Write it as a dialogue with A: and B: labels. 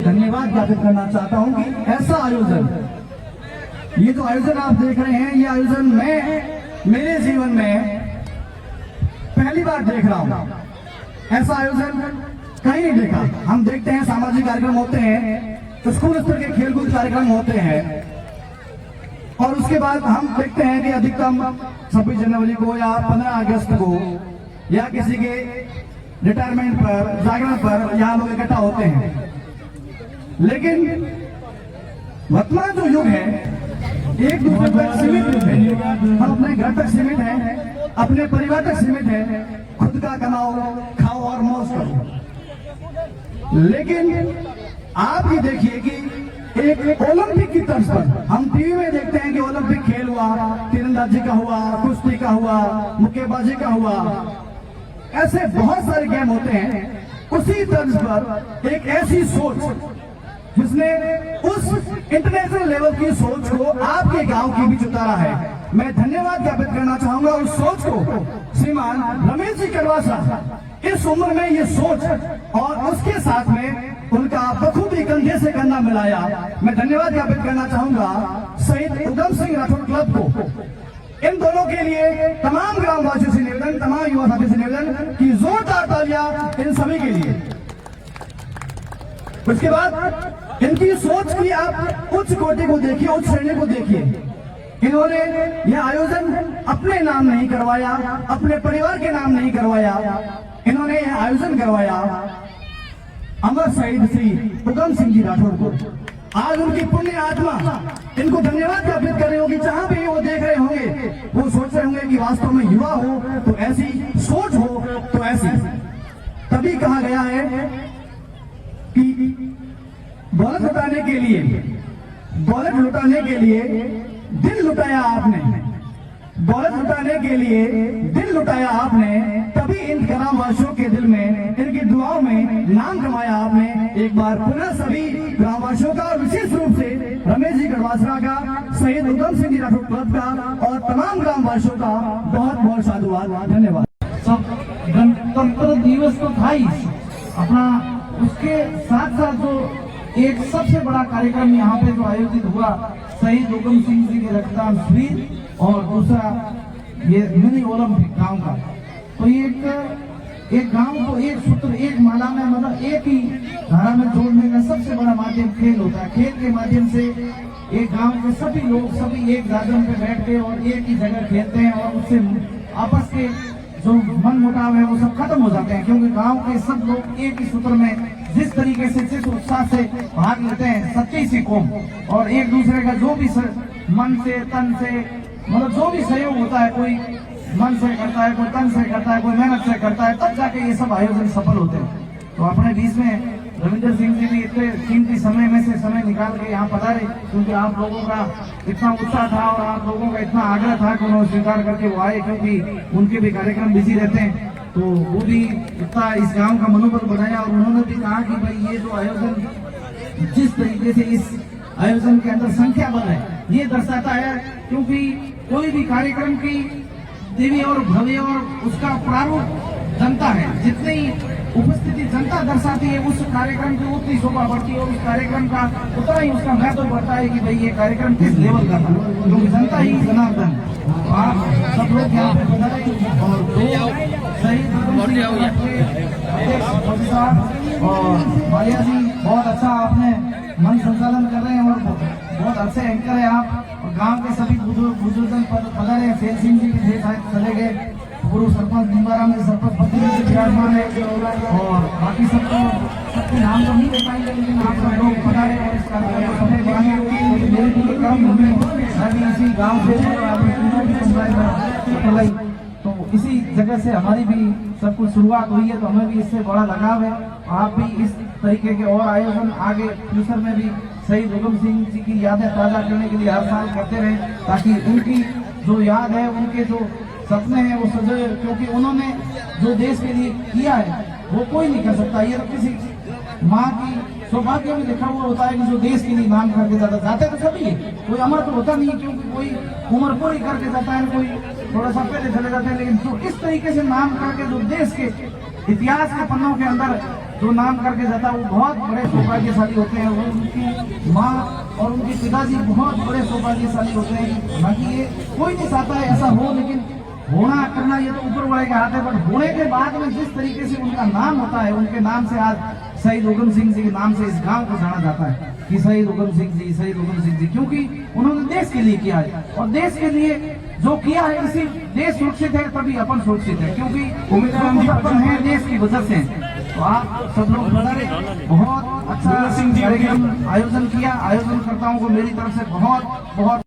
A: धन्यवाद ज्ञापित करना चाहता हूं कि ऐसा आयोजन, ये जो आयोजन आप देख रहे हैं, ये आयोजन मैं मेरे जीवन में पहली बार देख रहा हूं। ऐसा आयोजन कहीं नहीं देखा। हम देखते हैं सामाजिक कार्यक्रम होते हैं, स्कूल स्तर के खेलकूद कार्यक्रम होते हैं, और उसके बाद हम देखते हैं कि अधिकतम 26 जनवरी को या 15 अगस्त को या किसी के रिटायरमेंट पर, जागरण पर यहाँ लोग इकट्ठा होते हैं। लेकिन वर्तमान जो युग है, एक दूसरे तक सीमित युग है। हम अपने घर तक सीमित हैं, अपने परिवार तक सीमित है, खुद का कमाओ, खाओ और मौज करो। लेकिन आप ये देखिए कि एक ओलंपिक की तर्ज पर हम टीवी में देखते हैं कि ओलंपिक खेल हुआ, तीरंदाजी का हुआ, कुश्ती का हुआ, मुक्केबाजी का हुआ, ऐसे बहुत सारे गेम होते हैं। उसी तर्ज पर एक ऐसी सोच जिसने उस इंटरनेशनल लेवल की सोच को आपके गांव की बीच उतारा है। मैं धन्यवाद ज्ञापित करना चाहूंगा उस सोच को, श्रीमान रमेश जी कड़वासा। इस उम्र में ये सोच और उसके साथ में उनका बखूबी कंधे से कंधा मिलाया। मैं धन्यवाद ज्ञापित करना चाहूंगा शहीद उधम सिंह राठौर क्लब को। इन दोनों के लिए तमाम ग्रामवासियों से निवेदन, तमाम युवा साथियों से निवेदन कि जोरदार तालियां इन सभी के लिए। उसके बाद इनकी सोच की आप उच्च कोटि को देखिए, उच्च श्रेणी को देखिए। इन्होंने यह आयोजन अपने नाम नहीं करवाया, अपने परिवार के नाम नहीं करवाया, इन्होंने यह आयोजन करवाया अमर शहीद श्री उधम सिंह जी राठौर को। आज उनकी पुण्य आत्मा इनको धन्यवाद ज्ञापित कर रही होगी। जहां भी वो देख रहे होंगे, वो सोच रहे होंगे कि वास्तव में युवा हो तो ऐसी, सोच हो तो ऐसी। तभी कहा गया है कि दौलत लुटाने के लिए, दौलत लुटाने के लिए दिल लुटाया आपने, दौलत लुटाने के लिए दिल लुटाया आपने, तभी इन ग्रामवासियों के दिल में, इनकी दुआओं में नाम कमाया आपने। एक बार पुनः सभी ग्रामवासियों का और विशेष रूप से रमेश जी कड़वासा का, शहीद उधम सिंह जी राठौर क्लब का और तमाम ग्रामवासियों का बहुत बहुत साधुवाद, धन्यवाद।
B: गणतंत्र दिवस तो था ही अपना, उसके साथ साथ जो एक सबसे बड़ा कार्यक्रम यहाँ पे जो आयोजित हुआ, शहीद उधम सिंह जी के रक्तदान शिविर, और दूसरा ये मिनी ओलंपिक गांव का। तो ये एक गांव को एक सूत्र, एक माला में, मतलब एक ही धारा में जोड़ने का सबसे बड़ा माध्यम खेल होता है। खेल के माध्यम से एक गांव के सभी लोग, सभी एक जागरण पे बैठ के और एक ही जगह खेलते हैं, और उससे आपस के जो मन मुटाव है वो सब खत्म हो जाते हैं। क्योंकि गांव के सब लोग एक ही सूत्र में जिस तरीके से, जिस उत्साह से भाग लेते हैं, सच्ची सी कौम, और एक दूसरे का जो भी मन से, तन से, मतलब जो भी सहयोग होता है, कोई मन से करता है, कोई तन से करता है, कोई मेहनत से करता है, तब जाके ये सब आयोजन सफल होते हैं। तो अपने बीच में रविंदर सिंह जी भी इतने कीमती समय में से समय निकाल के यहाँ पधारे, क्योंकि आप लोगों का इतना उत्साह था और आप लोगों का इतना आग्रह था कि उन्होंने स्वीकार करके वो आए, क्योंकि उनके भी कार्यक्रम बिजी रहते हैं। तो वो भी इतना इस गांव का मनोबल बनाया, और उन्होंने भी कहा कि भाई ये जो आयोजन, जिस तरीके से इस आयोजन के अंदर संख्या बल है, ये दर्शाता है, क्योंकि कोई भी कार्यक्रम की दिव्य और भव्य और उसका प्रारूप जनता है, जितनी उपस्थिति जनता दर्शाती है, उस कार्यक्रम की उतनी शोभा बढ़ती है, और उस कार्यक्रम का उतना ही उसका महत्व बढ़ता है कि भाई ये कार्यक्रम किस लेवल का था, क्योंकि जनता ही जनार्दन। आप सब लोग यहाँ पे पधारे, और शहीद और मालिया जी, बहुत अच्छा आपने मन संचालन कर रहे हैं, और बहुत अच्छे एंकर है आप। और गांव के सभी बुजुर्ग पधारे, सेल सिंह जी भी चले गए, पूर्व सरपंच निम्बाराम जी, सरपंच पति जी विराजमान है, और बाकी सबके नाम तो नहीं दे पाएंगे, लेकिन आप सब लोग पधारे और इस कार्यक्रम को सफल बनाने मेरे लिए काम हमें इसी गाँव से तो इसी जगह से हमारी भी सब कुछ शुरुआत हुई है, तो हमें भी इससे बड़ा लगाव है। आप भी इस तरीके के और आयोजन आगे फ्यूचर में भी शहीद उधम सिंह जी की यादें ताजा करने के लिए हर साल करते रहे, ताकि उनकी जो याद है, उनके जो सपने हैं वो सजे, क्योंकि उन्होंने जो देश के लिए किया है वो कोई नहीं कर सकता। ये तो किसी माँ की सौभाग्य में लिखा हुआ होता है कि जो देश के लिए नाम करके जाते तो सभी है, कोई अमर तो होता नहीं है, क्योंकि कोई उम्र पूरी करके जाता है, कोई थोड़ा सा पहले चले जाते हैं, लेकिन जो इस तरीके से नाम करके जो देश के इतिहास के पन्नों के अंदर जो नाम करके जाता है वो बहुत बड़े सौभाग्यशाली होते हैं। वो उनकी माँ और उनके पिताजी बहुत बड़े सौभाग्यशाली होते हैं। बाकी ये कोई नहीं चाहता है ऐसा हो, लेकिन होना करना ये तो ऊपर वाले के हाथ है। बट होने के बाद में जिस तरीके से उनका नाम होता है, उनके नाम से आज शहीद उधम सिंह जी के नाम से इस गांव को जाना जाता है कि शहीद उधम सिंह जी, शहीद उधम सिंह जी, क्योंकि उन्होंने देश के लिए किया है। और देश के लिए जो किया है, इसी देश सुरक्षित है तभी अपन सुरक्षित है, क्योंकि अपन है देश की वजह से। तो आप सब लोग बहुत अच्छा कार्यक्रम आयोजन किया। आयोजनकर्ताओं को मेरी तरफ से बहुत बहुत